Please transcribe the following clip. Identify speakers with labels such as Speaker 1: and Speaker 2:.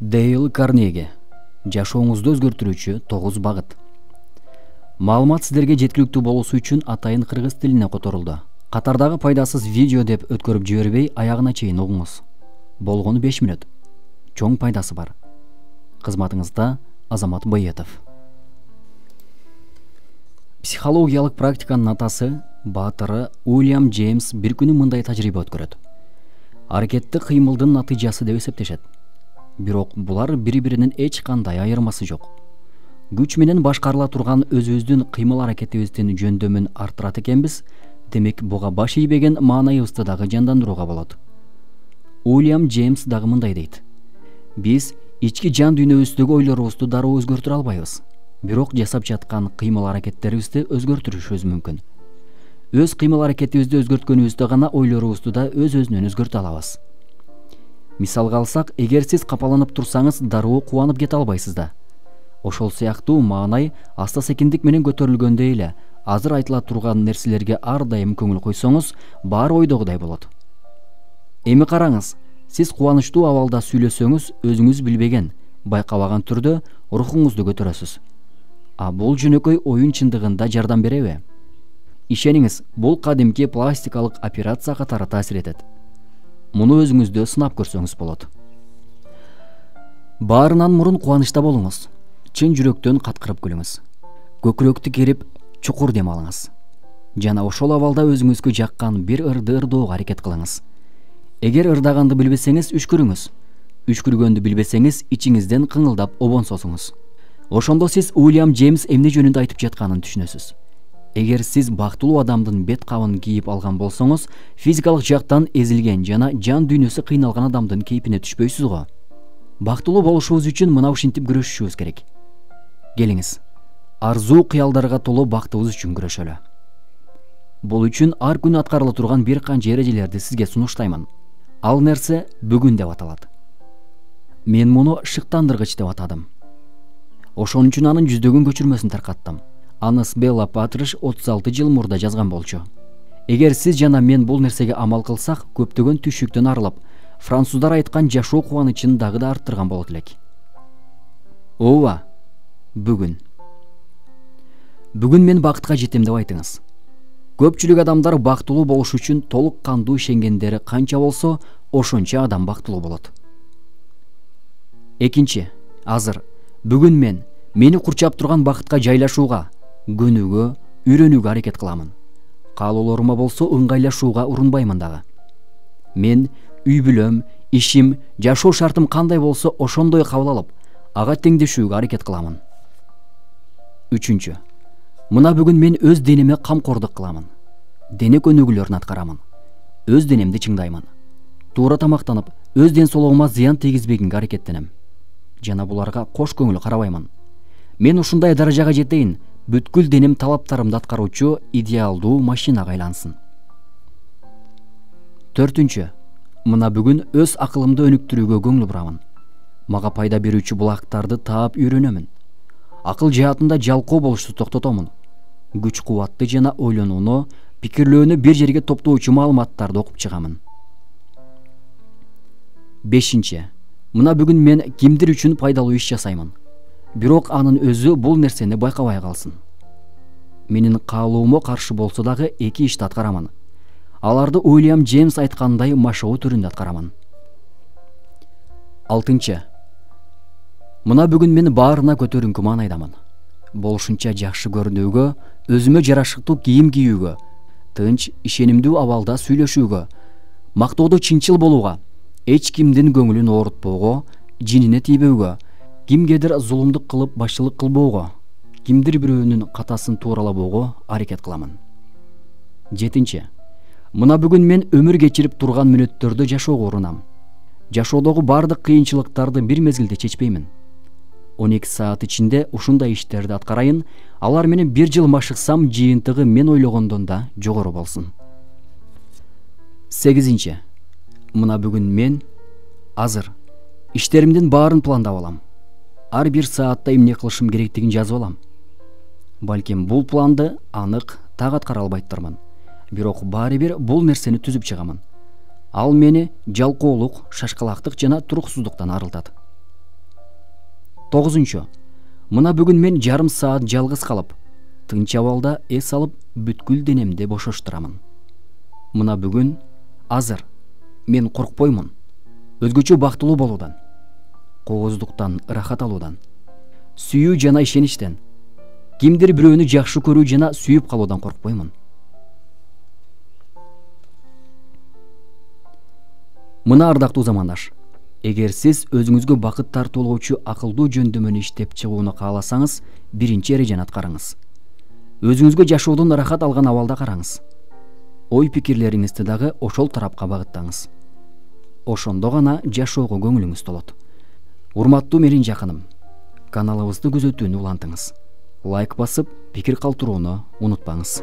Speaker 1: Дейл Карнеги. Жашооңузду өзгөртүүчү 9 багыт. Маалымат сиздерге жеткиликтүү болуусу үчүн атайын кыргыз тилине которулду. Катардагы пайдасыз видео деп өткөрүп жибербей аягына чейин угуңуз. Болгону 5 мүнөт. Чоң пайдасы бар. Кызматыңызда Азамат Байетов. Психологиялык практиканын атасы, баатыры Уильям Джеймс бир күнү мындай тажрыйба өткөрөт. Аракетти кыймылдын натыйжасы деп эсептешет. Бирок булар бири-биринин эч кандай айырмасы жок. Күч менен башкарыла турган өзүбүздүн кыймыл аракетибиздин жөндөмүн арттырат экенбиз, демек буга баш ийбеген маанайыбызды дагы жандандырууга болот. Уильям Джеймс дагы мындай дейт. Биз ички жан дүйнөбүздөгү ойлорубузду дароо өзгөртүрө албайбыз. Бирок жасап жаткан кыймыл аракеттерибизди өзгөртүрүшүбүз мүмкүн. Өз кыймыл аракетибизди өзгөрткөнүбүздө гана ойлорубузду да өз-өзүнөн өзгөртө алабыз. Мисалга алсак, эгер сиз капаланып турсаңыз, дароо кубанып кете албайсыз да. Ошол сыяктуу маанай аста-секиндик менен көтөрүлгөндөй эле, азыр айтыла турган нерселерге ар дайым көңүл койсоңуз, баары ойдогудай болот. Эми караңыз, сиз кубанычтуу абалда сүйлөсөңүз, өзүңүз билбеген, байкабаган түрдө рухуңузду көтөрөсүз. А бул жөнөкөй оюн чындыгында жардам береби? Ишениңиз, бул кадимки пластикалык операция катары таасир этет. Муну өзүңүздө сынап көрсөңүз болот. Баарынан мурун кубанычта болуңуз. Чын жүрөктөн каткырып күлүңүз. Көкүрөктү керип, чукур дем алыңыз. Жана ошол абалда өзүңүзгө жаккан бир ырды ырдоого аракет кылыңыз. Эгер ырдаганды билбесеңиз, үшкүрүңүз. Үшкүргөндү билбесеңиз, ичиңизден кыңылдап обонсосуңуз. Ошондо сиз Уильям Джеймс эмне жөнүндө айтып жатканын түшүнөсүз. Эгер сиз бактылуу адамдын бет кабын кийип алган болсоңуз, физикалык жактан эзилген жана жан дүйнөсү кыйналган адамдын кейпине түшпөйсүз го. Бактылуу болушубуз үчүн мына ушинтип күрөшүшүбүз керек. Келиңиз, арзуу кыялдарга толуу бактыбыз үчүн күрөшөлү. Бул үчүн ар күнү аткарыла турган бир канча эрежелерди сизге сунуштаймын. Ал нерсе бүгүн деп аталат. Мен муну шыктандыргыч деп атадым. Ошон үчүн анын жүздөгөн көчүрмөсүн таркаттым. Аныс Белла Патриш 36 жыл мурда жазган болчу. Эгер сиз жана мен бул нерсеге амал кылсак, көптөгөн түшүктөн арылып, француздар айткан жашоо кубанычын дагы да арттырган болот элек. Ооба, бүгүн. Бүгүн мен бакытка жетем деп айтыңыз. Көпчүлүк адамдар бактылуу болуш үчүн толук кандуу ишенгендери канча болсо, ошончо адам бактылуу болот. Экинчи, азыр, бүгүн мени курчап турган бакытка жайлашууга, көнүүгө, үйрөнүүгө аракет кыламын. Каалоолорума болсо ыңгайлашууга урунбаймын дагы. Мен үй бүлөм, ишим, жашоо шартым кандай болсо ошондой кабыл алып, ага теңдешүүгө аракет кыламын. Үчүнчү, мына бүгүн мен өз денеме камкордук кыламын. Дене көнүгүүлөрүн аткарамын. Өз денемди чыңдаймын. Туура тамактанып, өз ден соолугума зыян тийгизбегенге аракеттенем. Жана буларга кош көңүл карабаймын. Мен ушундай даражага жетейин, бүткүл денем талаптарымды аткаруучу идеалдуу машинага айлансын. Төртүнчү, мына бүгүн өз акылымды өнүктүрүүгө көңүл бурамын. Мага пайда берүүчү булактарды таап үйрөнөмүн. Акыл жаатында жалкоо болушту токтотомун. Күч кубатты жана ойлонууну, пикирлөөнү бир жерге топтоочу маалыматтарды окуп чыгамын. Бешинчи, мына бүгүн мен кимдир үчүн пайдалуу иш жасаймын. Бирок анын өзү бул нерсени байкабай калсын. Менин каалоомо каршы болсо дагы эки ишти аткарамын. Аларды Уильям Джеймс айткандай машоо түрүндө аткарамын. Алтынчы, мына бүгүн мен баарына көтөрүңкү маанайдамын. Болушунча жакшы көрүнүүгө, өзүмө жарашыктуу кийим кийүүгө, тынч, ишенимдүү абалда сүйлөшүүгө, мактоодо чынчыл болууга, эч кимдин көңүлүн оорутпоого, жинине тийбөөгө, кимгедир зулумдук кылып башчылык кылбоого, кимдир бирөөнүн катасын тууралабоого аракет кыламын. Жетинчи, мына бүгүн мен өмүр кечирип турган мүнөттөрдө жашоого урунам. Жашоодогу бардык кыйынчылыктарды бир мезгилде чечпеймин. 12 саат ичинде ушундай иштерди аткарайын, алар менен бир жыл машыксам, жыйынтыгы мен ойлогондон да жогору болсун. Сегизинчи, мына бүгүн мен азыр иштеримдин баарын пландап алам. Ар бир саатта эмне кылышым керектигин жазып алам. Балким бул планды анык так аткара албайттырмын. Бирок баары бир бул нерсени түзүп чыгамын. Ал мени жалкоолук, шашкалактык жана туруксуздуктан арылтат. 9. Мына бүгүн мен жарым саат жалгыз калып, тынч абалда эс алып бүткүл денемди бошоштурамын. Мына бүгүн, азыр мен коркпоймун. Өзгөчө бактылуу болуудан, кооздуктан ырахат алуудан, сүйүү жана ишеничтен, кимдир бирөөнү жакшы көрүү жана сүйүп калуудан коркпоймун. Мына ардактуу замандаш, эгер сиз өзүңүзгө бакыт тартуулоочу акылдуу жөндөмөнү иштеп чыгууну кааласаңыз, биринчи эрежени аткарыңыз. Өзүңүзгө жашоодон ырахат алган абалда караңыз. Ой пикирлериңизди дагы ошол тарапка багыттаңыз. Ошондо гана жашоого көңүлүңүз толот. Урматтуу менин жакыным, каналыбызды күзөтүүнү улантыңыз. Лайк басып, пикир калтырууну унутпаңыз.